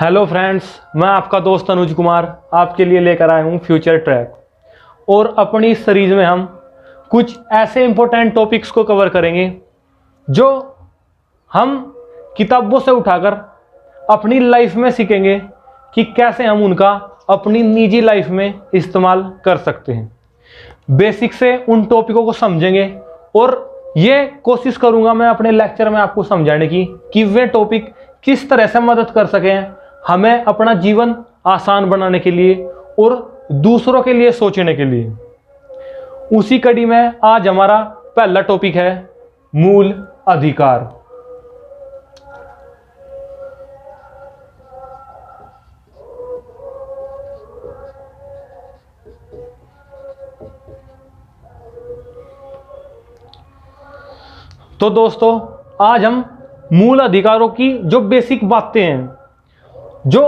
Hello friends, मैं आपका दोस्त अनुज कुमार आपके लिए लेकर आया हूँ फ्यूचर ट्रैक। और अपनी इस सीरीज में हम कुछ ऐसे इंपॉर्टेंट टॉपिक्स को कवर करेंगे जो हम किताबों से उठाकर अपनी लाइफ में सीखेंगे कि कैसे हम उनका अपनी निजी लाइफ में इस्तेमाल कर सकते हैं। बेसिक से उन टॉपिकों को समझेंगे और ये कोशिश करूंगा मैं अपने लेक्चर में आपको समझाने की कि वे टॉपिक किस तरह से मदद कर सकें हमें अपना जीवन आसान बनाने के लिए और दूसरों के लिए सोचने के लिए। उसी कड़ी में आज हमारा पहला टॉपिक है मूल अधिकार। तो दोस्तों, आज हम मूल अधिकारों की जो बेसिक बातें हैं, जो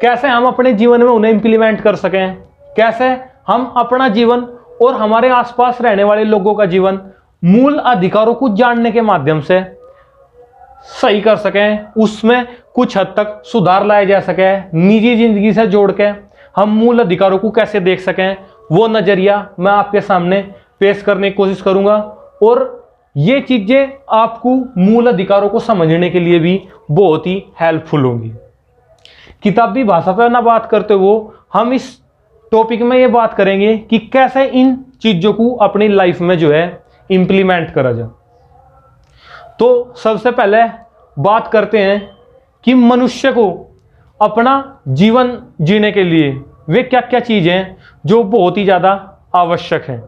कैसे हम अपने जीवन में उन्हें इंप्लीमेंट कर सकें, कैसे हम अपना जीवन और हमारे आसपास रहने वाले लोगों का जीवन मूल अधिकारों को जानने के माध्यम से सही कर सकें, उसमें कुछ हद तक सुधार लाया जा सके, निजी जिंदगी से जोड़ के हम मूल अधिकारों को कैसे देख सकें, वो नजरिया मैं आपके सामने पेश करने की कोशिश करूंगा। और ये चीजें आपको मूल अधिकारों को समझने के लिए भी बहुत ही हेल्पफुल होंगी। किताबी भाषा पर ना बात करते हुए हम इस टॉपिक में ये बात करेंगे कि कैसे इन चीजों को अपनी लाइफ में जो है इंप्लीमेंट करा जाए। तो सबसे पहले बात करते हैं कि मनुष्य को अपना जीवन जीने के लिए वे क्या क्या चीजें हैं जो बहुत ही ज्यादा आवश्यक हैं।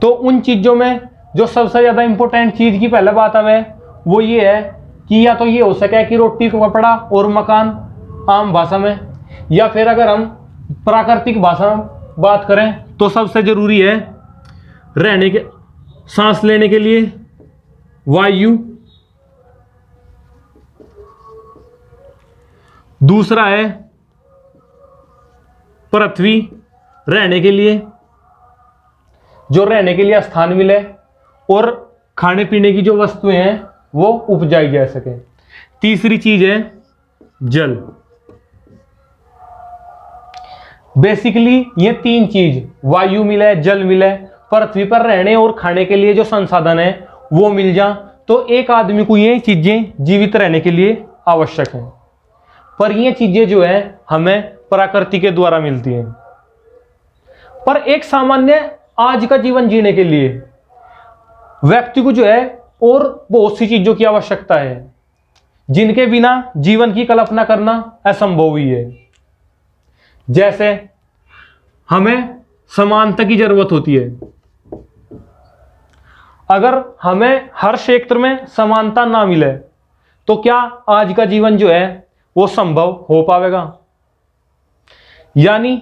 तो उन चीजों में जो सबसे ज्यादा इंपॉर्टेंट चीज की पहले बात आवे वो ये है कि या तो ये हो सके कि रोटी कपड़ा और मकान आम भाषा में, या फिर अगर हम प्राकृतिक भाषा में बात करें तो सबसे जरूरी है रहने के, सांस लेने के लिए वायु, दूसरा है पृथ्वी, रहने के लिए जो रहने के लिए स्थान मिले, और खाने पीने की जो वस्तुएं हैं वो उपजाई जा सके। तीसरी चीज है जल। बेसिकली ये तीन चीज, वायु मिले, जल मिले, पृथ्वी पर रहने और खाने के लिए जो संसाधन है वो मिल जा, तो एक आदमी को ये चीजें जीवित रहने के लिए आवश्यक है। पर ये चीजें जो है हमें प्रकृति के द्वारा मिलती हैं। पर एक सामान्य आज का जीवन जीने के लिए व्यक्ति को जो है और बहुत सी चीजों की आवश्यकता है जिनके बिना जीवन की कल्पना करना असंभव ही है। जैसे हमें समानता की जरूरत होती है। अगर हमें हर क्षेत्र में समानता ना मिले तो क्या आज का जीवन जो है वो संभव हो पाएगा? यानी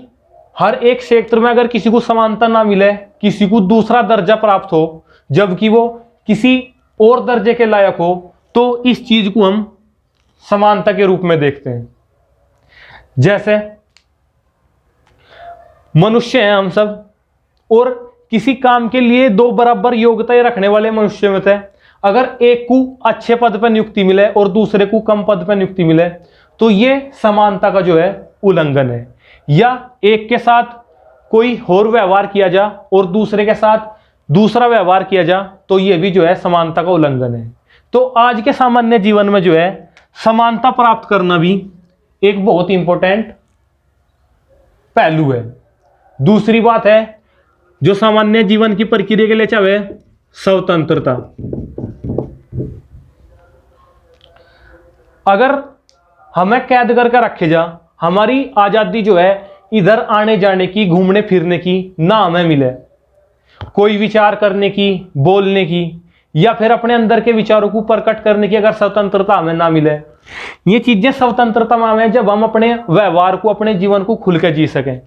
हर एक क्षेत्र में अगर किसी को समानता ना मिले, किसी को दूसरा दर्जा प्राप्त हो जबकि वो किसी और दर्जे के लायक हो, तो इस चीज को हम समानता के रूप में देखते हैं। जैसे मनुष्य हैं हम सब, और किसी काम के लिए दो बराबर योग्यताएं रखने वाले मनुष्य में थे, अगर एक को अच्छे पद पर नियुक्ति मिले और दूसरे को कम पद पर नियुक्ति मिले तो ये समानता का जो है उल्लंघन है। या एक के साथ कोई और व्यवहार किया जा और दूसरे के साथ दूसरा व्यवहार किया जा तो यह भी जो है समानता का उल्लंघन है। तो आज के सामान्य जीवन में जो है समानता प्राप्त करना भी एक बहुत इंपॉर्टेंट पहलू है। दूसरी बात है जो सामान्य जीवन की प्रक्रिया के लिए चाहे स्वतंत्रता। अगर हमें कैद करके रखे जा, हमारी आजादी जो है इधर आने जाने की, घूमने फिरने की ना हमें मिले, कोई विचार करने की, बोलने की, या फिर अपने अंदर के विचारों को प्रकट करने की अगर स्वतंत्रता हमें ना मिले, ये चीजें स्वतंत्रता में हमें जब हम अपने व्यवहार को, अपने जीवन को खुल के जी सकें।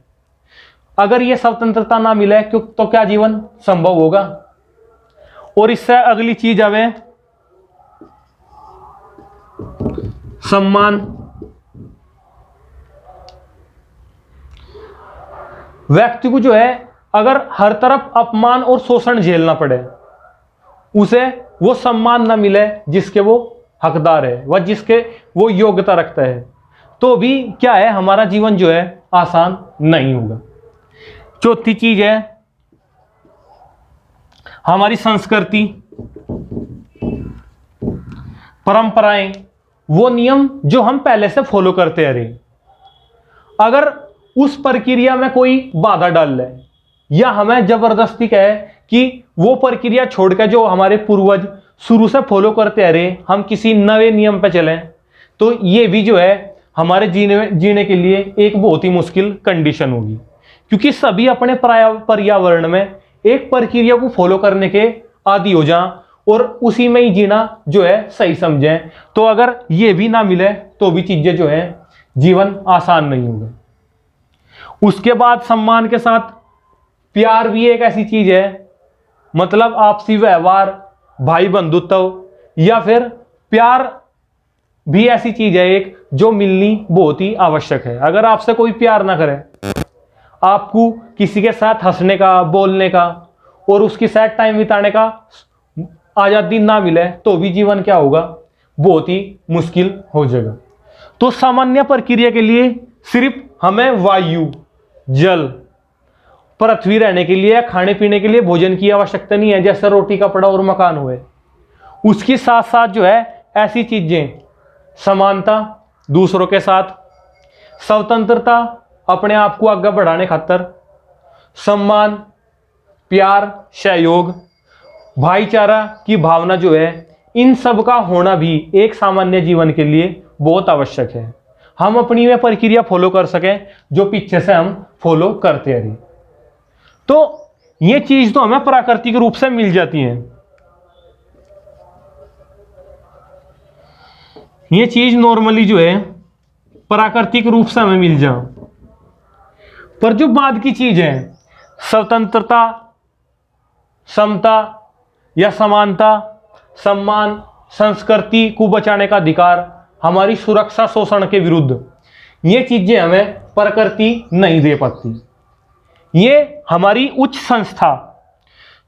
अगर ये स्वतंत्रता ना मिले तो क्या जीवन संभव होगा? और इससे अगली चीज आवे सम्मान। व्यक्ति को जो है अगर हर तरफ अपमान और शोषण झेलना पड़े, उसे वो सम्मान ना मिले जिसके वो हकदार है व जिसके वो योग्यता रखता है, तो भी क्या है, हमारा जीवन जो है आसान नहीं होगा। चौथी चीज है हमारी संस्कृति, परंपराएं, वो नियम जो हम पहले से फॉलो करते आ रहे हैं, अगर उस प्रक्रिया में कोई बाधा डाल ले या हमें जबरदस्ती कहे कि वो प्रक्रिया छोड़कर जो हमारे पूर्वज शुरू से फॉलो करते आ रहे हम किसी नए नियम पे चलें, तो ये भी जो है हमारे जीने के लिए एक बहुत ही मुश्किल कंडीशन होगी। क्योंकि सभी अपने पर्यावरण में एक प्रक्रिया को फॉलो करने के आदी हो जाएं और उसी में ही जीना जो है सही समझें, तो अगर ये भी ना मिले तो भी चीजें जो है जीवन आसान नहीं होगा। उसके बाद सम्मान के साथ प्यार भी एक ऐसी चीज है, मतलब आपसी व्यवहार, भाई बंधुत्व या फिर प्यार भी ऐसी चीज है एक जो मिलनी बहुत ही आवश्यक है। अगर आपसे कोई प्यार ना करे, आपको किसी के साथ हंसने का, बोलने का और उसके साथ टाइम बिताने का आजादी ना मिले, तो भी जीवन क्या होगा, बहुत ही मुश्किल हो जाएगा। तो सामान्य प्रक्रिया के लिए सिर्फ हमें वायु, जल, पृथ्वी रहने के लिए, खाने पीने के लिए भोजन की आवश्यकता नहीं है, जैसे रोटी, कपड़ा और मकान हुए। उसके साथ साथ जो है ऐसी चीजें, समानता दूसरों के साथ, स्वतंत्रता अपने आप को आगे बढ़ाने खातर, सम्मान, प्यार, सहयोग, भाईचारा की भावना जो है, इन सब का होना भी एक सामान्य जीवन के लिए बहुत आवश्यक है। हम अपनी में प्रक्रिया फॉलो कर सकें जो पीछे से हम फॉलो करते रहे। तो ये चीज तो हमें प्राकृतिक रूप से मिल जाती है, ये चीज नॉर्मली जो है प्राकृतिक रूप से हमें मिल जाए। पर जो बाद की चीज है, स्वतंत्रता, समता या समानता, सम्मान, संस्कृति को बचाने का अधिकार, हमारी सुरक्षा, शोषण के विरुद्ध, ये चीजें हमें प्रकृति नहीं दे पाती। ये हमारी उच्च संस्था,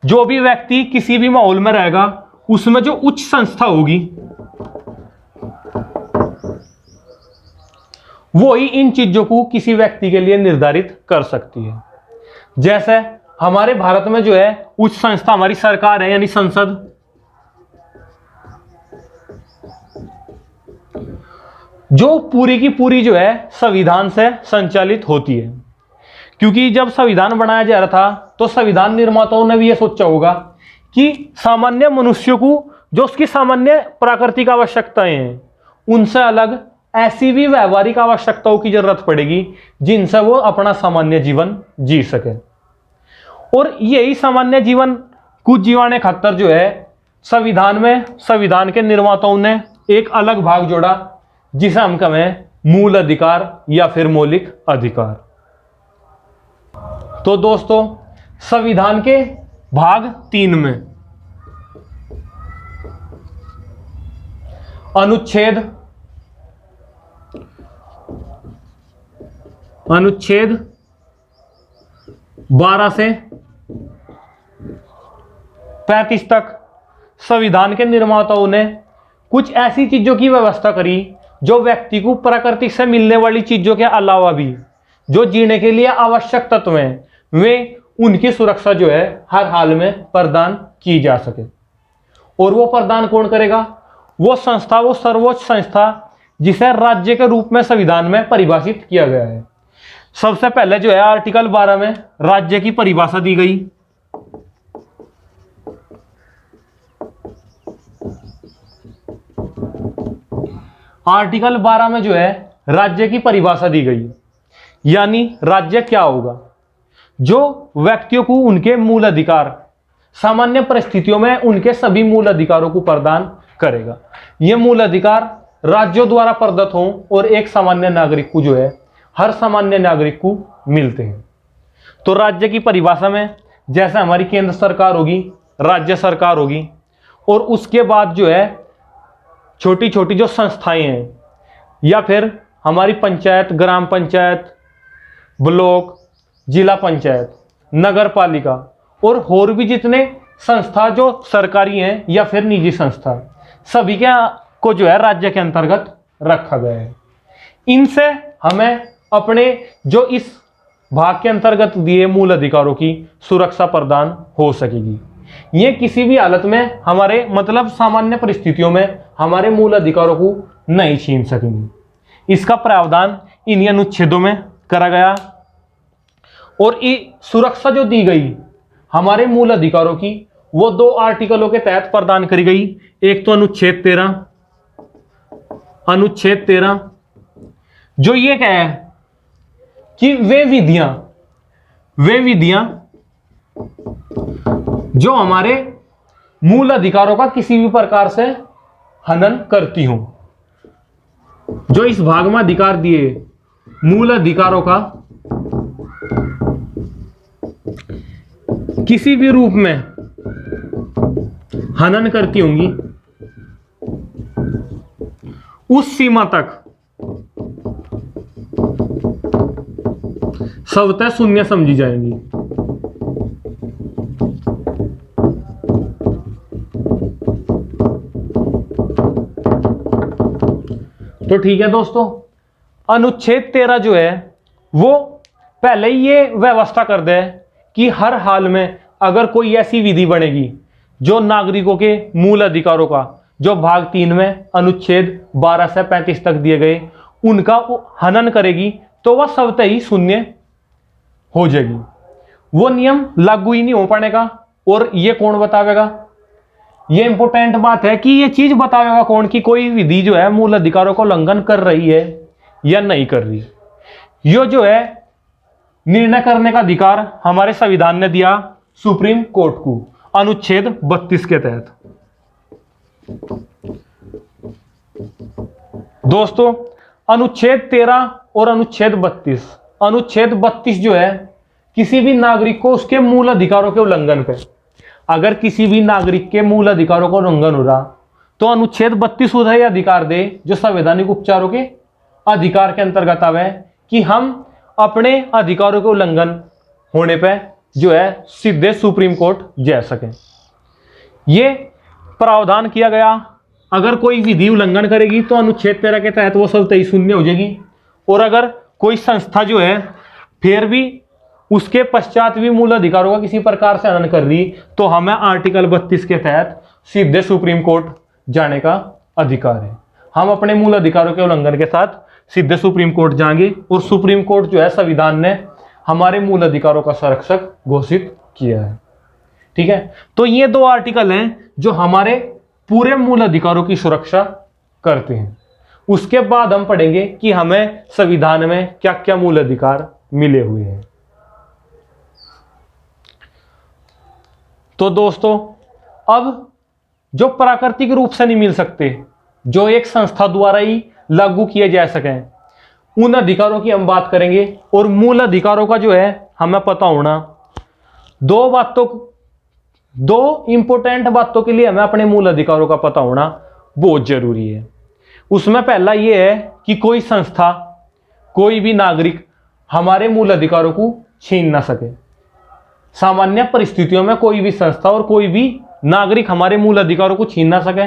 जो भी व्यक्ति किसी भी माहौल में रहेगा उसमें जो उच्च संस्था होगी वो ही इन चीजों को किसी व्यक्ति के लिए निर्धारित कर सकती है। जैसे हमारे भारत में जो है उच्च संस्था हमारी सरकार है, यानी संसद, जो पूरी की पूरी जो है संविधान से संचालित होती है। क्योंकि जब संविधान बनाया जा रहा था तो संविधान निर्माताओं ने भी यह सोचा होगा कि सामान्य मनुष्यों को जो उसकी सामान्य प्राकृतिक आवश्यकताएं हैं उनसे अलग ऐसी भी व्यवहारिक आवश्यकताओं की जरूरत पड़ेगी जिनसे वो अपना सामान्य जीवन जी सके। और यही सामान्य जीवन को जीवाने खातर जो है संविधान में, संविधान के निर्माताओं ने एक अलग भाग जोड़ा जिसे हम कहें मूल अधिकार या फिर मौलिक अधिकार। तो दोस्तों, संविधान के भाग 3 में अनुच्छेद 12 से 35 तक संविधान के निर्माताओं ने कुछ ऐसी चीजों की व्यवस्था करी जो व्यक्ति को प्रकृति से मिलने वाली चीजों के अलावा भी जो जीने के लिए आवश्यक तत्व हैं वे उनकी सुरक्षा जो है हर हाल में प्रदान की जा सके। और वो प्रदान कौन करेगा? वो संस्था, वो सर्वोच्च संस्था जिसे राज्य के रूप में संविधान में परिभाषित किया गया है। सबसे पहले जो है आर्टिकल 12 में राज्य की परिभाषा दी गई। आर्टिकल 12 में जो है राज्य की परिभाषा दी गई, यानी राज्य क्या होगा? जो व्यक्तियों को उनके मूल अधिकार, सामान्य परिस्थितियों में उनके सभी मूल अधिकारों को प्रदान करेगा। ये मूल अधिकार राज्यों द्वारा प्रदत्त हों और एक सामान्य नागरिक को जो है हर सामान्य नागरिक को मिलते हैं। तो राज्य की परिभाषा में जैसे हमारी केंद्र सरकार होगी, राज्य सरकार होगी, और उसके बाद जो है छोटी छोटी जो संस्थाएं हैं या फिर हमारी पंचायत, ग्राम पंचायत, ब्लॉक, जिला पंचायत, नगर पालिका और भी जितने संस्था जो सरकारी हैं या फिर निजी संस्था, सभी के को जो है राज्य के अंतर्गत रखा गया है। इनसे हमें अपने जो इस भाग के अंतर्गत दिए मूल अधिकारों की सुरक्षा प्रदान हो सकेगी। ये किसी भी हालत में हमारे मतलब सामान्य परिस्थितियों में हमारे मूल अधिकारों को नहीं छीन सकेंगी। इसका प्रावधान इन अनुच्छेदों में करा गया और सुरक्षा जो दी गई हमारे मूल अधिकारों की वो 2 आर्टिकलों के तहत प्रदान करी गई। एक तो अनुच्छेद 13 जो ये क्या है कि वे विधियां जो हमारे मूल अधिकारों का किसी भी प्रकार से हनन करती हूं, जो इस भाग में अधिकार दिए मूल अधिकारों का किसी भी रूप में हनन करती होंगी, उस सीमा तक स्वतः शून्य समझी जाएंगी। तो ठीक है दोस्तों, अनुच्छेद 13 जो है वो पहले ही ये व्यवस्था कर दे कि हर हाल में अगर कोई ऐसी विधि बनेगी जो नागरिकों के मूल अधिकारों का जो भाग 3 में अनुच्छेद 12 से 35 तक दिए गए उनका हनन करेगी तो वह स्वतः ही शून्य हो जाएगी। वो नियम लागू ही नहीं हो पाएगा। और ये कौन बतावेगा? ये इंपॉर्टेंट बात है कि ये चीज बतावेगा कौन कि कोई विधि जो है मूल अधिकारों का उल्लंघन कर रही है या नहीं कर रही। यो जो है निर्णय करने का अधिकार हमारे संविधान ने दिया सुप्रीम कोर्ट को अनुच्छेद 32 के तहत। दोस्तों अनुच्छेद 13 और अनुच्छेद 32 जो है किसी भी नागरिक को उसके मूल अधिकारों के उल्लंघन पे, अगर किसी भी नागरिक के मूल अधिकारों का उल्लंघन हो रहा तो अनुच्छेद 32 उसे अधिकार दे जो संवैधानिक उपचारों के अधिकार के अंतर्गत आवे कि हम अपने अधिकारों के उल्लंघन होने पे जो है सीधे सुप्रीम कोर्ट जा सकें। ये प्रावधान किया गया अगर कोई विधि उल्लंघन करेगी तो अनुच्छेद 13 के तहत वो स्वतः ही शून्य हो जाएगी। और अगर कोई संस्था जो है फिर भी उसके पश्चात भी मूल अधिकारों का किसी प्रकार से हनन कर रही तो हमें आर्टिकल 32 के तहत सीधे सुप्रीम कोर्ट जाने का अधिकार है। हम अपने मूल अधिकारों के उल्लंघन के साथ सीधे सुप्रीम कोर्ट जाएंगे और सुप्रीम कोर्ट जो है संविधान ने हमारे मूल अधिकारों का संरक्षक घोषित किया है। ठीक है, तो ये 2 आर्टिकल हैं जो हमारे पूरे मूल अधिकारों की सुरक्षा करते हैं। उसके बाद हम पढ़ेंगे कि हमें संविधान में क्या क्या मूल अधिकार मिले हुए हैं। तो दोस्तों अब जो प्राकृतिक रूप से नहीं मिल सकते, जो एक संस्था द्वारा ही लागू किए जा सकें, उन अधिकारों की हम बात करेंगे। और मूल अधिकारों का जो है हमें पता होना 2 इंपॉर्टेंट बातों के लिए हमें अपने मूल अधिकारों का पता होना बहुत जरूरी है। उसमें पहला यह है कि कोई संस्था कोई भी नागरिक हमारे मूल अधिकारों को छीन ना सके। सामान्य परिस्थितियों में कोई भी संस्था और कोई भी नागरिक हमारे मूल अधिकारों को छीन ना सके,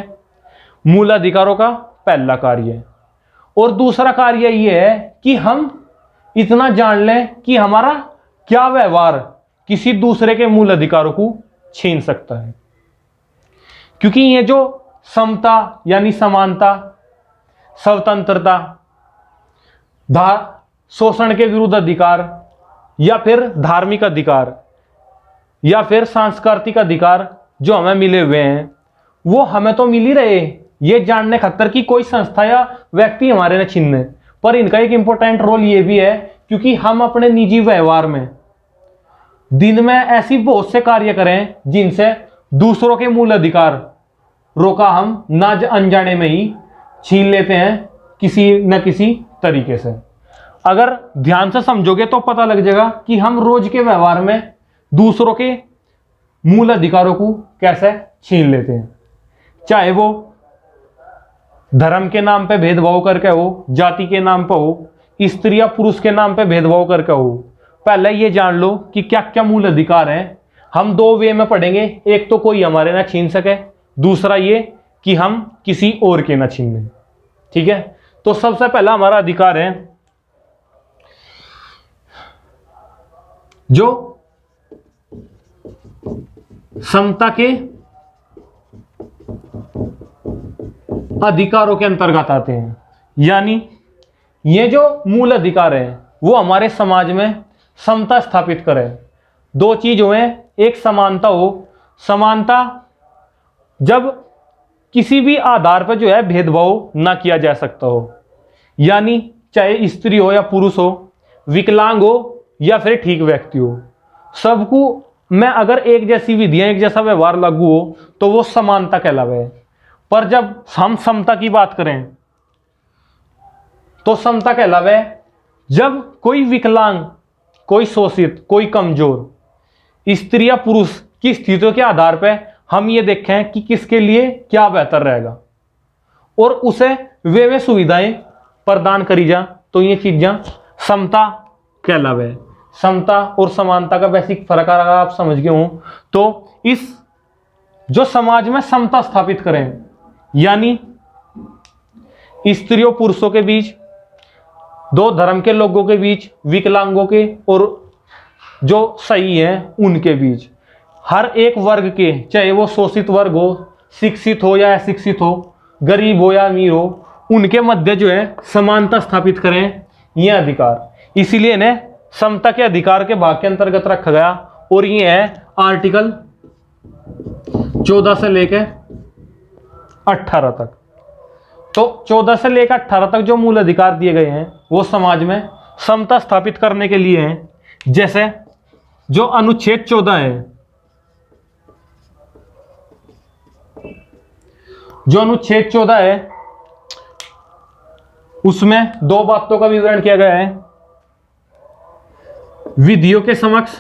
मूल अधिकारों का पहला कार्य है। और दूसरा कार्य यह है कि हम इतना जान लें कि हमारा क्या व्यवहार किसी दूसरे के मूल अधिकारों को छीन सकता है। क्योंकि ये जो समता यानी समानता, स्वतंत्रता, शोषण के विरुद्ध अधिकार या फिर धार्मिक अधिकार या फिर सांस्कृतिक अधिकार जो हमें मिले हुए हैं वो हमें तो मिल ही रहे ये जानने खातर कि कोई संस्था या व्यक्ति हमारे न छीनने, पर इनका एक इंपॉर्टेंट रोल ये भी है क्योंकि हम अपने निजी व्यवहार में दिन में ऐसी बहुत से कार्य करें जिनसे दूसरों के मूल अधिकार रोका हम ना अनजाने में ही छीन लेते हैं किसी न किसी तरीके से। अगर ध्यान से समझोगे तो पता लग जाएगा कि हम रोज के व्यवहार में दूसरों के मूल अधिकारों को कैसे छीन लेते हैं, चाहे वो धर्म के नाम पे भेदभाव करके हो, जाति के नाम पे हो, स्त्री या पुरुष के नाम पे भेदभाव करके हो। पहले ये जान लो कि क्या क्या मूल अधिकार हैं। हम 2 वे में पढ़ेंगे, एक तो कोई हमारे ना छीन सके, दूसरा ये कि हम किसी और के ना छीन लें। ठीक है, तो सबसे पहला हमारा अधिकार है जो समता के अधिकारों के अंतर्गत आते हैं। यानी ये जो मूल अधिकार है वो हमारे समाज में समता स्थापित करे। दो चीज हुए, एक समानता हो, समानता जब किसी भी आधार पर जो है भेदभाव ना किया जा सकता हो, यानी चाहे स्त्री हो या पुरुष हो, विकलांग हो या फिर ठीक व्यक्ति हो, सबको में अगर एक जैसी विधियां एक जैसा व्यवहार लागू हो तो वो समानता कहलावे। पर जब हम समता की बात करें तो समता कहलावे जब कोई विकलांग, कोई शोषित, कोई कमजोर, स्त्री या पुरुष की स्थितियों के आधार पर हम ये देखें कि किसके लिए क्या बेहतर रहेगा और उसे वे सुविधाएं प्रदान करी जा, तो ये चीजें समता कहलावे। समता और समानता का बेसिक फर्क अगर आप समझ गए हो तो इस जो समाज में समता स्थापित करें, यानी स्त्रियों पुरुषों के बीच, दो धर्म के लोगों के बीच, विकलांगों के और जो सही हैं उनके बीच, हर एक वर्ग के, चाहे वो शोषित वर्ग हो, शिक्षित हो या अशिक्षित हो, गरीब हो या अमीर हो, उनके मध्य जो है समानता स्थापित करें ये अधिकार। इसीलिए इन्हें समता के अधिकार के भाग के अंतर्गत रखा गया और ये है आर्टिकल 14 से लेकर 18 तक। तो 14 से लेकर 18 तक जो मूल अधिकार दिए गए हैं वो समाज में समता स्थापित करने के लिए हैं। जैसे जो अनुच्छेद 14 है, जो अनुच्छेद 14 है उसमें दो बातों का विवरण किया गया है। विधियों के समक्ष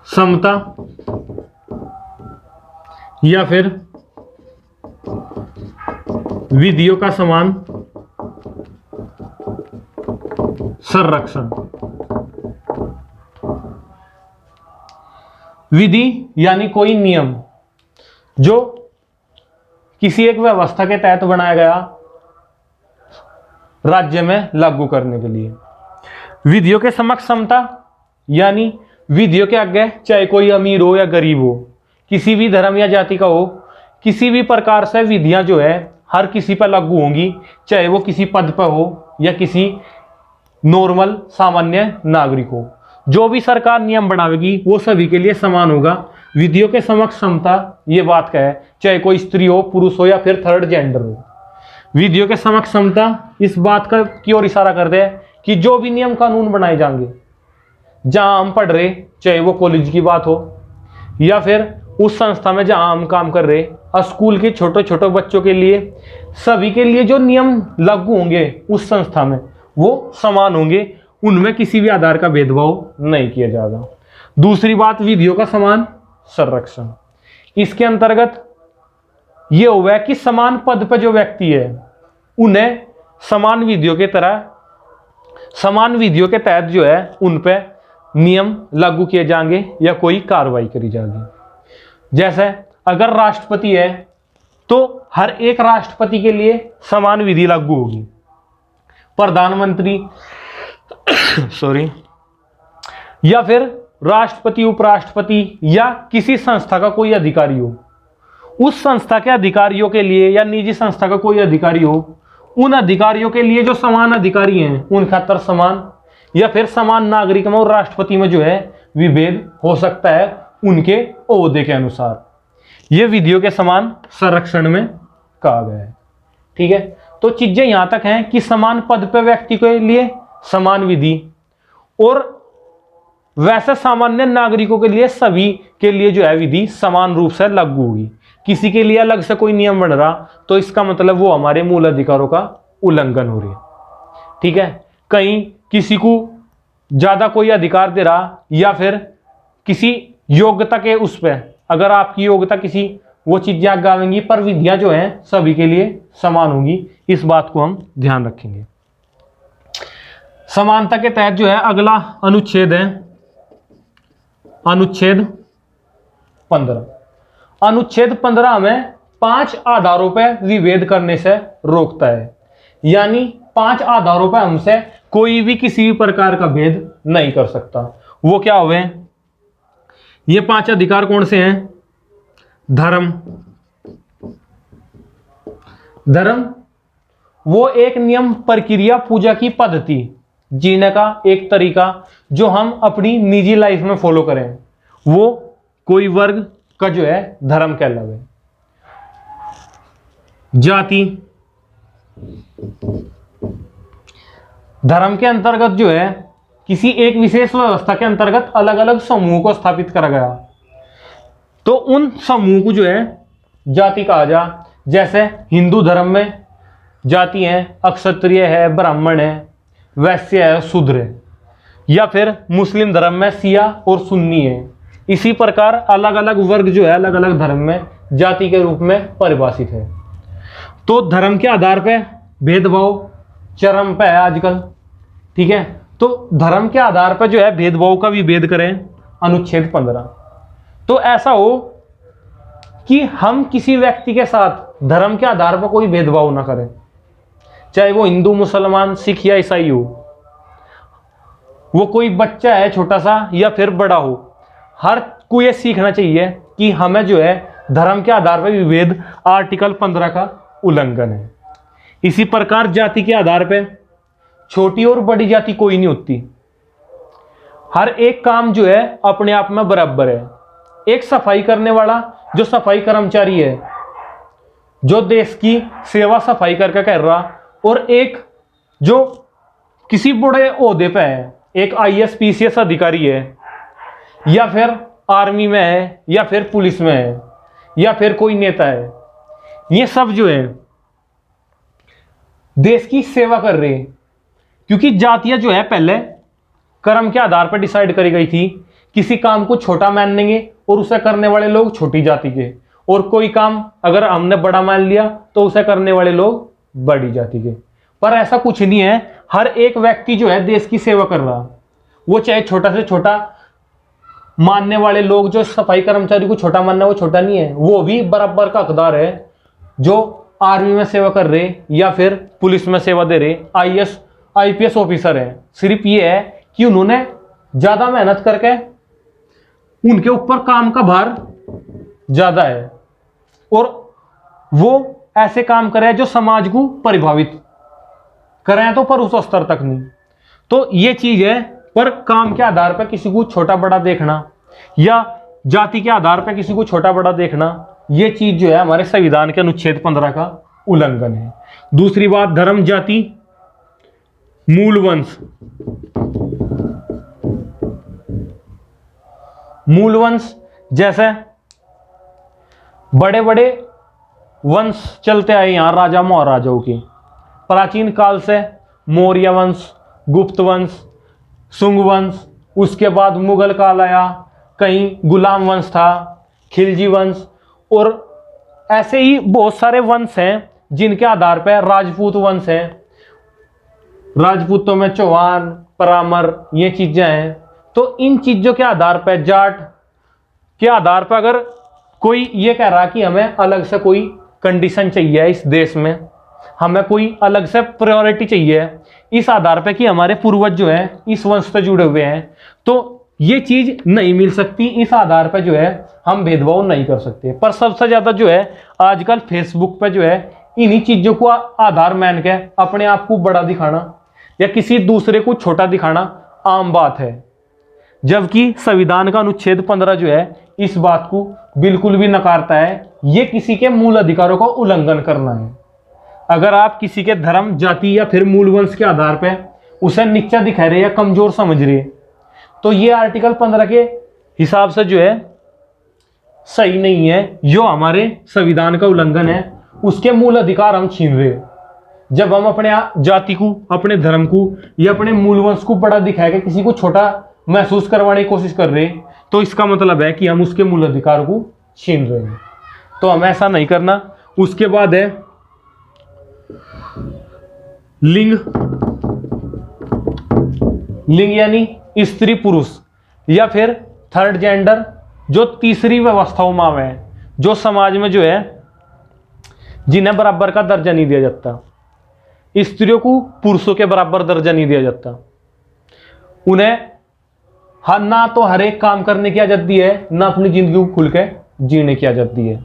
समता या फिर विधियों का समान संरक्षण। विधि यानी कोई नियम जो किसी एक व्यवस्था के तहत बनाया गया राज्य में लागू करने के लिए। विधियों के समक्ष समता यानी विधियों के आगे चाहे कोई अमीर हो या गरीब हो, किसी भी धर्म या जाति का हो, किसी भी प्रकार से विधियां जो है हर किसी पर लागू होंगी, चाहे वो किसी पद पर हो या किसी नॉर्मल सामान्य नागरिक हो। जो भी सरकार नियम बनावेगी वो सभी के लिए समान होगा। विधियों के समक्ष समता ये बात का है, चाहे कोई स्त्री हो, पुरुष हो या फिर थर्ड जेंडर हो। विधियों के समक्ष समता इस बात का की ओर इशारा करते हैं कि जो भी नियम कानून बनाए जाएंगे, जहां हम पढ़ रहे, चाहे वो कॉलेज की बात हो या फिर उस संस्था में जहां हम काम कर रहे, स्कूल के छोटे छोटे बच्चों के लिए, सभी के लिए जो नियम लागू होंगे उस संस्था में वो समान होंगे, उनमें किसी भी आधार का भेदभाव नहीं किया जाएगा। दूसरी बात, विधियों का समान संरक्षण। इसके अंतर्गत यह हुआ कि समान पद पर जो व्यक्ति है उन्हें समान विधियों के तरह, समान विधियों के तहत जो है उन पर नियम लागू किए जाएंगे या कोई कार्रवाई करी जाएगी। जैसे अगर राष्ट्रपति है तो हर एक राष्ट्रपति के लिए समान विधि लागू होगी। प्रधानमंत्री या फिर राष्ट्रपति, उपराष्ट्रपति या किसी संस्था का कोई अधिकारी हो, उस संस्था के अधिकारियों के लिए या निजी संस्था का कोई अधिकारी हो, उन अधिकारियों के लिए जो समान अधिकारी हैं उन खातर समान या फिर समान नागरिक में और राष्ट्रपति में जो है विभेद हो सकता है उनके ओहदे के अनुसार। यह विधियों के समान संरक्षण में कहा गया है। ठीक है, तो चीजें यहां तक हैं कि समान पद पे व्यक्ति के लिए समान विधि और वैसे सामान्य नागरिकों के लिए सभी के लिए जो है विधि समान रूप से लागू होगी। किसी के लिए अलग से कोई नियम बन रहा तो इसका मतलब वो हमारे मूल अधिकारों का उल्लंघन हो रही है। ठीक है, कहीं किसी को ज्यादा कोई अधिकार दे रहा या फिर किसी योग्यता के उस पर, अगर आपकी योग्यता किसी वो चीजें आगे आएंगी पर विधियां जो हैं सभी के लिए समान होंगी, इस बात को हम ध्यान रखेंगे। समानता के तहत जो है अगला अनुच्छेद है अनुच्छेद 15। अनुच्छेद 15 हमें 5 आधारों पर विभेद करने से रोकता है, यानी 5 आधारों पर हमसे कोई भी किसी भी प्रकार का भेद नहीं कर सकता। वो क्या हुए? ये 5 अधिकार कौन से हैं? धर्म। धर्म वो एक नियम, प्रक्रिया, पूजा की पद्धति, जीने का एक तरीका जो हम अपनी निजी लाइफ में फॉलो करें, वो कोई वर्ग का जो है धर्म कहलावे। जाति, धर्म के अंतर्गत जो है किसी एक विशेष व्यवस्था के अंतर्गत अलग अलग समूह को स्थापित करा गया, तो उन समूह को जो है जाति कहा जा। जैसे हिंदू धर्म में जाति है, अक्षत्रिय है, ब्राह्मण है, वैश्य है, शूद्र है। या फिर मुस्लिम धर्म में शिया और सुन्नी है। इसी प्रकार अलग अलग वर्ग जो है अलग अलग धर्म में जाति के रूप में परिभाषित है। तो धर्म के आधार पर भेदभाव चरम पे है आजकल, ठीक है। तो धर्म के आधार पर जो है भेदभाव का विभेद करें, अनुच्छेद 15। तो ऐसा हो कि हम किसी व्यक्ति के साथ धर्म के आधार पर कोई भेदभाव ना करें, चाहे वो हिंदू, मुसलमान, सिख या ईसाई हो, वो कोई बच्चा है छोटा सा या फिर बड़ा हो, हर को ये सीखना चाहिए कि हमें जो है धर्म के आधार पर विभेद आर्टिकल 15 का उल्लंघन है। इसी प्रकार जाति के आधार पर छोटी और बड़ी जाति कोई नहीं होती, हर एक काम जो है अपने आप में बराबर है। एक सफाई करने वाला जो सफाई कर्मचारी है, जो देश की सेवा सफाई करके कर रहा, और एक जो किसी बड़े ओहदे पे है, एक IAS PCS अधिकारी है, या फिर आर्मी में है, या फिर पुलिस में है, या फिर कोई नेता है, ये सब जो है देश की सेवा कर रहे हैं। क्योंकि जातियां जो है पहले कर्म के आधार पर डिसाइड करी गई थी। किसी काम को छोटा मानेंगे और उसे करने वाले लोग छोटी जाति के, और कोई काम अगर हमने बड़ा मान लिया तो उसे करने वाले लोग बड़ी जाति के। पर ऐसा कुछ नहीं है, हर एक व्यक्ति जो है देश की सेवा कर रहा, वो चाहे छोटा से छोटा मानने वाले लोग, जो सफाई कर्मचारी को छोटा मानना, वो छोटा नहीं है, वो भी बराबर का हकदार है। जो आर्मी में सेवा कर रहे या फिर पुलिस में सेवा दे रहे, IAS IPS ऑफिसर है, सिर्फ ये है कि उन्होंने ज्यादा मेहनत करके उनके ऊपर काम का भार ज्यादा है, और वो ऐसे काम करे जो समाज को प्रभावित करें, तो पर उस स्तर तक नहीं। तो ये चीज है। पर काम के आधार पर किसी को छोटा बड़ा देखना या जाति के आधार पर किसी को छोटा बड़ा देखना, ये चीज जो है हमारे संविधान के अनुच्छेद 15 का उल्लंघन है। दूसरी बात, धर्म, जाति, मूल वंश। मूल वंश जैसे बड़े बड़े वंश चलते आए यहां राजा महाराजाओं के, प्राचीन काल से मौर्य वंश, गुप्त वंश, शुंग वंश, उसके बाद मुगल काल आया, कहीं गुलाम वंश था, खिलजी वंश, और ऐसे ही बहुत सारे वंश हैं जिनके आधार पर राजपूत वंश है। राजपूतों में चौहान, परामर, ये चीजें हैं। तो इन चीजों के आधार पर, जाट के आधार पर, अगर कोई ये कह रहा कि हमें अलग से कोई कंडीशन चाहिए इस देश में, हमें कोई अलग से प्रायोरिटी चाहिए इस आधार पे कि हमारे पूर्वज जो है इस वंश से जुड़े हुए हैं, तो ये चीज नहीं मिल सकती। इस आधार पे जो है हम भेदभाव नहीं कर सकते। पर सबसे ज्यादा जो है आजकल फेसबुक पे जो है इन्हीं चीजों को आधार मान के अपने आप को बड़ा दिखाना या किसी दूसरे को छोटा दिखाना आम बात है, जबकि संविधान का अनुच्छेद 15 जो है इस बात को बिल्कुल भी नकारता है। ये किसी के मूल अधिकारों का उल्लंघन करना है। अगर आप किसी के धर्म, जाति या फिर मूल वंश के आधार पर उसे नीचा दिखा रहे या कमजोर समझ रहे, तो ये आर्टिकल 15 के हिसाब से जो है सही नहीं है। जो हमारे संविधान का उल्लंघन है, उसके मूल अधिकार हम छीन रहे। जब हम अपने जाति को, अपने धर्म को या अपने मूल वंश को बड़ा दिखाएगा, किसी को छोटा महसूस करवाने की कोशिश कर रहे, तो इसका मतलब है कि हम उसके मूल अधिकार को छीन रहे हैं। तो हमें ऐसा नहीं करना। उसके बाद है लिंग। लिंग यानी स्त्री पुरुष या फिर थर्ड जेंडर जो तीसरी व्यवस्थाओं में आवे हैं, जो समाज में जो है जिन्हें बराबर का दर्जा नहीं दिया जाता, स्त्रियों को पुरुषों के बराबर दर्जा नहीं दिया जाता, उन्हें ना तो हर एक काम करने की आजादी है, ना अपनी जिंदगी को खुल के जीने की आजादी है।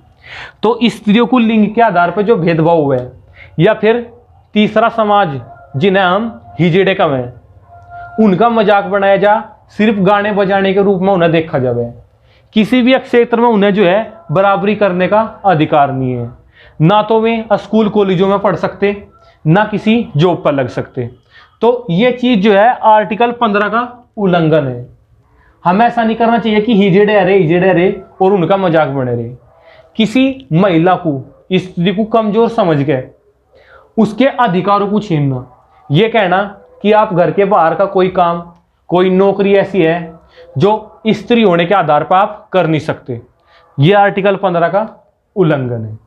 तो स्त्रियों को लिंग के आधार पर जो भेदभाव हुआ है, या फिर तीसरा समाज जिन्हें हम हिजड़े कम है, उनका मजाक बनाया जा, सिर्फ गाने बजाने के रूप में उन्हें देखा जाए, किसी भी क्षेत्र में उन्हें जो है बराबरी करने का अधिकार नहीं है। ना तो वे स्कूल कॉलेजों में पढ़ सकते, ना किसी जॉब पर लग सकते। तो ये चीज जो है आर्टिकल 15 का उल्लंघन है। हमें ऐसा नहीं करना चाहिए कि हिजड़े अरे और उनका मजाक बने रहे। किसी महिला को, स्त्री को कमजोर समझ के उसके अधिकारों को छीनना, यह कहना कि आप घर के बाहर का कोई काम, कोई नौकरी ऐसी है जो स्त्री होने के आधार पर आप कर नहीं सकते, यह आर्टिकल 15 का उल्लंघन है,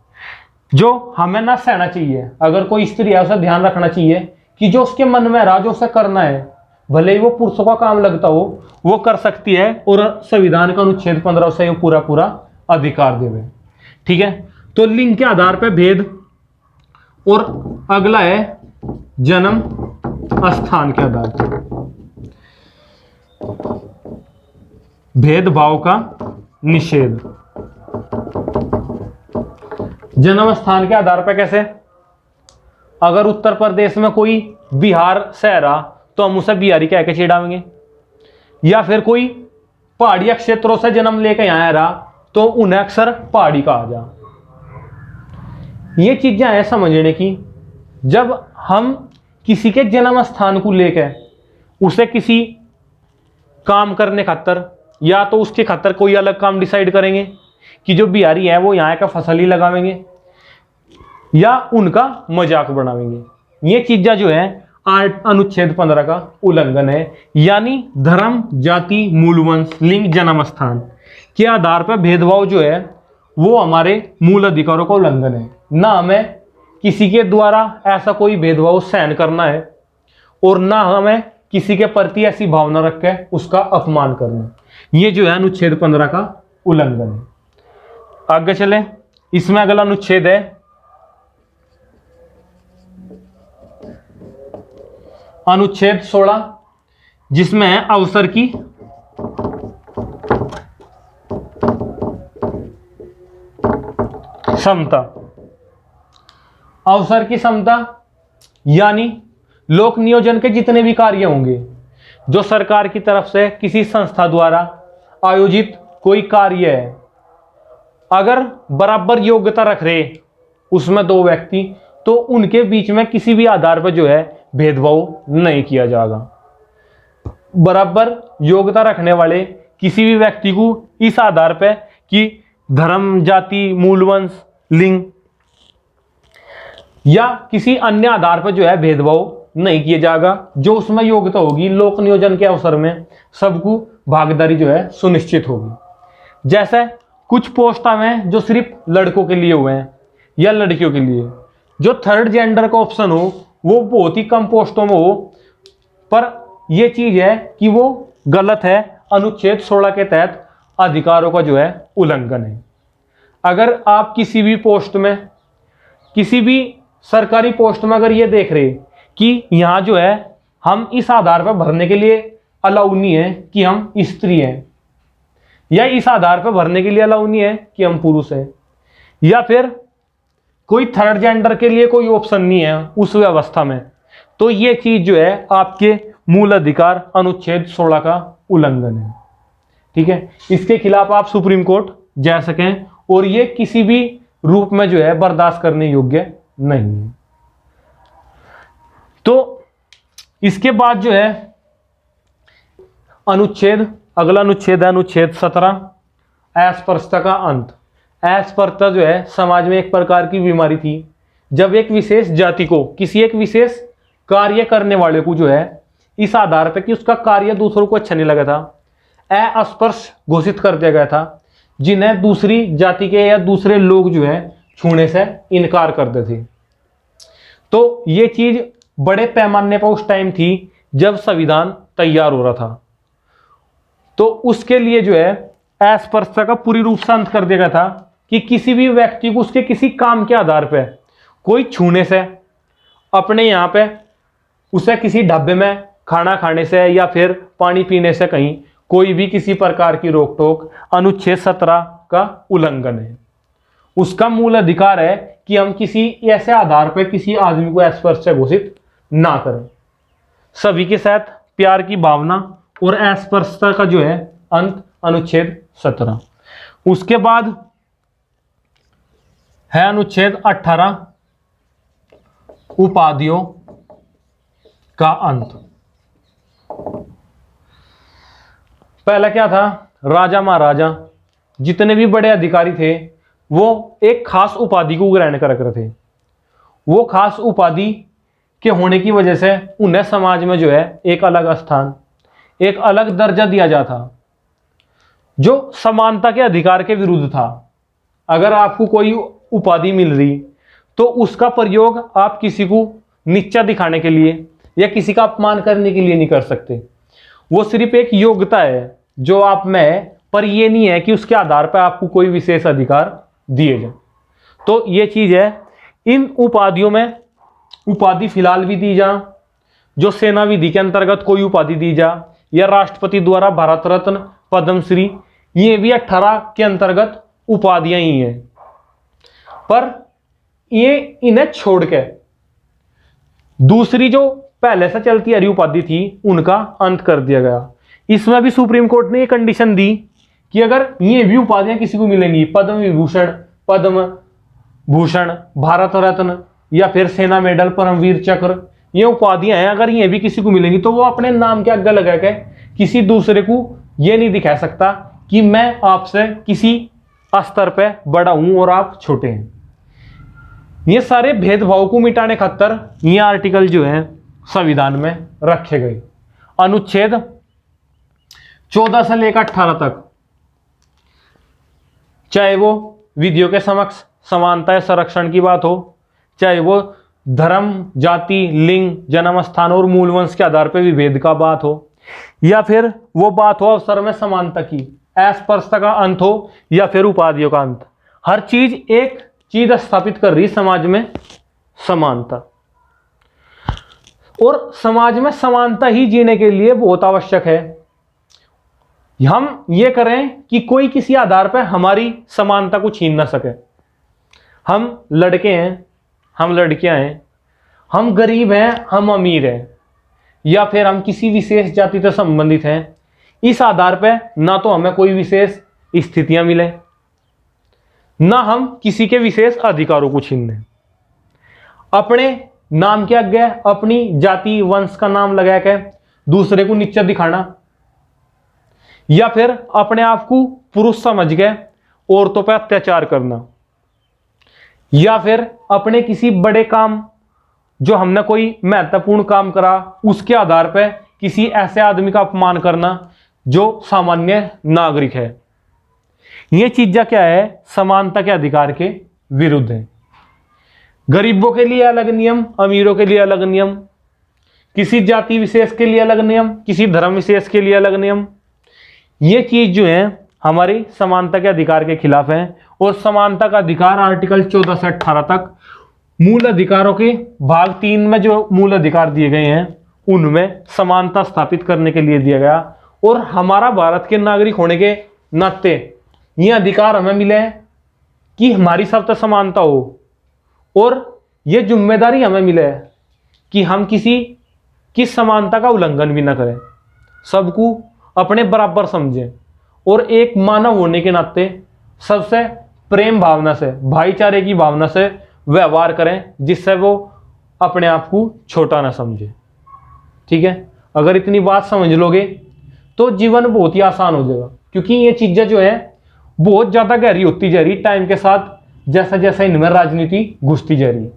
जो हमें ना सहना चाहिए। अगर कोई स्त्री है उसे ध्यान रखना चाहिए कि जो उसके मन में रहा, जो उसे करना है, भले ही वो पुरुषों का काम लगता हो, वो कर सकती है, और संविधान का अनुच्छेद 15 से पूरा पूरा अधिकार देवे। ठीक है, तो लिंग के आधार पर भेद, और अगला है जन्म स्थान के आधार पर भेदभाव का निषेध। जन्म स्थान के आधार पर कैसे? अगर उत्तर प्रदेश में कोई बिहार से रहा तो हम उसे बिहारी कह के चिढ़ाएंगे, या फिर कोई पहाड़ी क्षेत्रों से जन्म लेकर यहां रहा तो उन्हें अक्सर पहाड़ी कहा जा। ये चीजें हैं समझने की। जब हम किसी के जन्म स्थान को लेकर उसे किसी काम करने खातर, या तो उसके खातर कोई अलग काम डिसाइड करेंगे कि जो बिहारी है वो यहाँ का फसल ही लगावेंगे, या उनका मजाक बनावेंगे, ये चीजें जो है अनुच्छेद 15 का उल्लंघन है। यानी धर्म, जाति, मूलवंश, लिंग, जन्म स्थान के आधार पर भेदभाव जो है वो हमारे मूल अधिकारों का उल्लंघन है। ना हमें किसी के द्वारा ऐसा कोई भेदभाव सहन करना है, और ना हमें किसी के प्रति ऐसी भावना रख के उसका अपमान करना। ये जो है अनुच्छेद 15 का उल्लंघन है। आगे चले, इसमें अगला अनुच्छेद है अनुच्छेद 16, जिसमें है अवसर की समता। अवसर की समता यानी लोक नियोजन के जितने भी कार्य होंगे, जो सरकार की तरफ से किसी संस्था द्वारा आयोजित कोई कार्य है, अगर बराबर योग्यता रख रहे उसमें दो व्यक्ति, तो उनके बीच में किसी भी आधार पर जो है भेदभाव नहीं किया जाएगा। बराबर योग्यता रखने वाले किसी भी व्यक्ति को इस आधार पर कि धर्म, जाति, मूलवंश, लिंग या किसी अन्य आधार पर जो है भेदभाव नहीं किया जाएगा। जो उसमें योग्यता होगी, लोक नियोजन के अवसर में सबको भागीदारी जो है सुनिश्चित होगी। जैसे कुछ पोस्ट में जो सिर्फ लड़कों के लिए हुए हैं या लड़कियों के लिए, जो थर्ड जेंडर का ऑप्शन हो वो बहुत ही कम पोस्टों में हो, पर यह चीज है कि वो गलत है। अनुच्छेद 16 के तहत अधिकारों का जो है उल्लंघन है। अगर आप किसी भी पोस्ट में, किसी भी सरकारी पोस्ट में अगर ये देख रहे कि यहाँ जो है हम इस आधार पर भरने के लिए अलाउ नहीं है कि हम स्त्री हैं, या इस आधार पर भरने के लिए अलाउ नहीं है कि हम पुरुष हैं, या फिर कोई थर्ड जेंडर के लिए कोई ऑप्शन नहीं है उस व्यवस्था में, तो ये चीज जो है आपके मूल अधिकार अनुच्छेद 16 का उल्लंघन है। ठीक है, इसके खिलाफ आप सुप्रीम कोर्ट जा सकें, और ये किसी भी रूप में जो है बर्दाश्त करने योग्य नहीं है। तो इसके बाद जो है अगला अनुच्छेद है अनुच्छेद 17, अस्पृश्यता का अंत। अस्पृश्यता जो है समाज में एक प्रकार की बीमारी थी, जब एक विशेष जाति को, किसी एक विशेष कार्य करने वाले को जो है इस आधार पर कि उसका कार्य दूसरों को अच्छा नहीं लगा था, अस्पृश्य घोषित कर दिया गया था, जिन्हें दूसरी जाति के या दूसरे लोग जो है छूने से इनकार करते थे। तो ये चीज बड़े पैमाने पर उस टाइम थी जब संविधान तैयार हो रहा था। तो उसके लिए जो है अस्पृश्यता का पूरी रूप से अंत कर दिया गया था कि किसी भी व्यक्ति को उसके किसी काम के आधार पर कोई छूने से, अपने यहाँ पे उसे किसी ढाबे में खाना खाने से या फिर पानी पीने से कहीं कोई भी किसी प्रकार की रोक टोक अनुच्छेद 17 का उल्लंघन है। उसका मूल अधिकार है कि हम किसी ऐसे आधार पर किसी आदमी को अस्पृश्य घोषित ना करें। सभी के साथ प्यार की भावना और अस्पृश्यता का जो है अंत अनुच्छेद 17। उसके बाद है अनुच्छेद 18 उपाधियों का अंत। पहला क्या था, राजा महाराजा जितने भी बड़े अधिकारी थे वो एक खास उपाधि को ग्रहण कर रहे थे। वो खास उपाधि के होने की वजह से उन्हें समाज में जो है एक अलग स्थान, एक अलग दर्जा दिया जाता जो समानता के अधिकार के विरुद्ध था। अगर आपको कोई उपाधि मिल रही तो उसका प्रयोग आप किसी को नीचा दिखाने के लिए या किसी का अपमान करने के लिए नहीं कर सकते। वो सिर्फ एक योग्यता है जो आप में है, पर यह नहीं है कि उसके आधार पर आपको कोई विशेष अधिकार दिए जाए। तो ये चीज है। इन उपाधियों में उपाधि फिलहाल भी दी जा, जो सेना विधि के अंतर्गत कोई उपाधि दी जा, या राष्ट्रपति द्वारा भारत रत्न, पद्मश्री, ये भी 18 के अंतर्गत उपाधियां ही हैं। पर ये इन्हें छोड़ के दूसरी जो पहले से चलती आ रही उपाधि थी उनका अंत कर दिया गया। इसमें भी सुप्रीम कोर्ट ने ये कंडीशन दी कि अगर ये भी उपाधियां किसी को मिलेंगी, पद्म विभूषण, पद्म भूषण, भारत रत्न या फिर सेना मेडल, परमवीर चक्र, ये उपाधियां हैं, अगर ये भी किसी को मिलेंगी तो वो अपने नाम के आगे लगा के किसी दूसरे को ये नहीं दिखा सकता कि मैं आपसे किसी स्तर पे बड़ा हूं और आप छोटे हैं। ये सारे भेदभाव को मिटाने खातर ये आर्टिकल जो है संविधान में रखे गए। अनुच्छेद 14 से लेकर 18 तक, चाहे वो विधियों के समक्ष समानता या संरक्षण की बात हो, चाहे वो धर्म, जाति, लिंग, जन्म स्थान और मूल वंश के आधार पर विभेद का बात हो, या फिर वो बात हो अवसर में समानता की, अस्पृश्यता का अंत हो, या फिर उपाधियों का अंत, हर चीज एक चीज स्थापित कर रही समाज में समानता। और समाज में समानता ही जीने के लिए बहुत आवश्यक है। हम ये करें कि कोई किसी आधार पर हमारी समानता को छीन ना सके। हम लड़के हैं, हम लड़कियां हैं, हम गरीब हैं, हम अमीर हैं, या फिर हम किसी विशेष जाति से संबंधित हैं, इस आधार पर ना तो हमें कोई विशेष स्थितियां मिले, ना हम किसी के विशेष अधिकारों को छीन लें। अपने नाम के आगे अपनी जाति वंश का नाम लगा के दूसरे को नीचा दिखाना, या फिर अपने आप को पुरुष समझ के औरतों पर अत्याचार करना, या फिर अपने किसी बड़े काम, जो हमने कोई महत्वपूर्ण काम करा, उसके आधार पर किसी ऐसे आदमी का अपमान करना जो सामान्य नागरिक है। ये चीजें क्या है, समानता के अधिकार के विरुद्ध है। गरीबों के लिए अलग नियम, अमीरों के लिए अलग नियम, किसी जाति विशेष के लिए अलग नियम, किसी धर्म विशेष के लिए अलग नियम, ये चीज जो है हमारी समानता के अधिकार के खिलाफ है। और समानता का अधिकार आर्टिकल 14 से 18 तक मूल अधिकारों के भाग 3 में जो मूल अधिकार दिए गए हैं उनमें समानता स्थापित करने के लिए दिया गया। और हमारा भारत के नागरिक होने के नाते ये अधिकार हमें मिले कि हमारी सबसे समानता हो, और ये जिम्मेदारी हमें मिले कि हम किसी की समानता का उल्लंघन भी ना करें, सबको अपने बराबर समझें, और एक मानव होने के नाते सबसे प्रेम भावना से, भाईचारे की भावना से व्यवहार करें, जिससे वो अपने आप को छोटा ना समझे। ठीक है, अगर इतनी बात समझ लोगे तो जीवन बहुत ही आसान हो जाएगा, क्योंकि ये चीजें जो है बहुत ज्यादा गहरी होती जा रही टाइम के साथ, जैसा जैसा इनमें राजनीति घुसती जा रही है।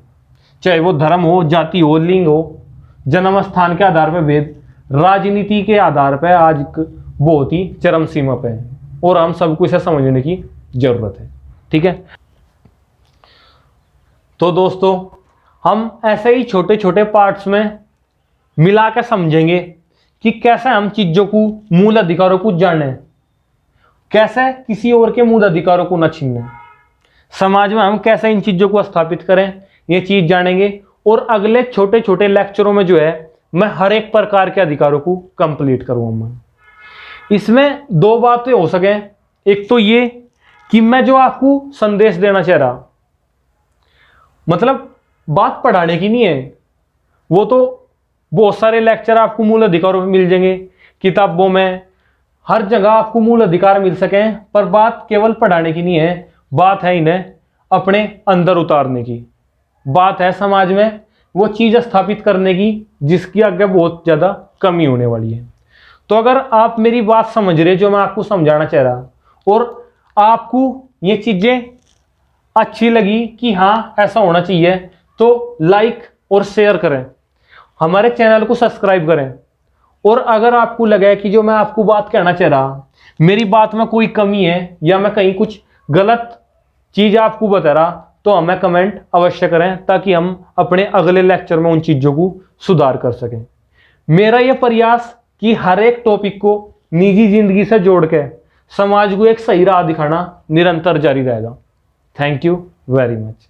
चाहे वो धर्म हो, जाति हो, लिंग हो, जन्म स्थान के आधार पर भेद राजनीति के आधार पर आज बहुत ही चरम सीमा पे है, और हम सबको इसे समझने की जरूरत है। ठीक है, तो दोस्तों हम ऐसे ही छोटे छोटे पार्ट्स में मिला के समझेंगे कि कैसे हम चीजों को, मूल अधिकारों को जाने, कैसे किसी और के मूल अधिकारों को न छीनना है, समाज में हम कैसे इन चीजों को स्थापित करें, ये चीज जानेंगे। और अगले छोटे छोटे लेक्चरों में जो है मैं हर एक प्रकार के अधिकारों को कंप्लीट करूंगा। इसमें दो बातें हो सके, एक तो ये कि मैं जो आपको संदेश देना चाह रहा, मतलब बात पढ़ाने की नहीं है, वो तो बहुत सारे लेक्चर आपको मूल अधिकारों में मिल जाएंगे, किताबों में, हर जगह आपको मूल अधिकार मिल सके, पर बात केवल पढ़ाने की नहीं है, बात है इन्हें अपने अंदर उतारने की, बात है समाज में वो चीज स्थापित करने की जिसकी आगे बहुत ज्यादा कमी होने वाली है। तो अगर आप मेरी बात समझ रहे जो मैं आपको समझाना चाह रहा, और आपको ये चीजें अच्छी लगी कि हाँ ऐसा होना चाहिए, तो लाइक और शेयर करें, हमारे चैनल को सब्सक्राइब करें। और अगर आपको लगे कि जो मैं आपको बात कहना चाह रहा, मेरी बात में कोई कमी है या मैं कहीं कुछ गलत चीज आपको बता रहा, तो हमें कमेंट अवश्य करें ताकि हम अपने अगले लेक्चर में उन चीजों को सुधार कर सकें। मेरा यह प्रयास कि हर एक टॉपिक को निजी जिंदगी से जोड़ के समाज को एक सही राह दिखाना निरंतर जारी रहेगा। Thank you very much.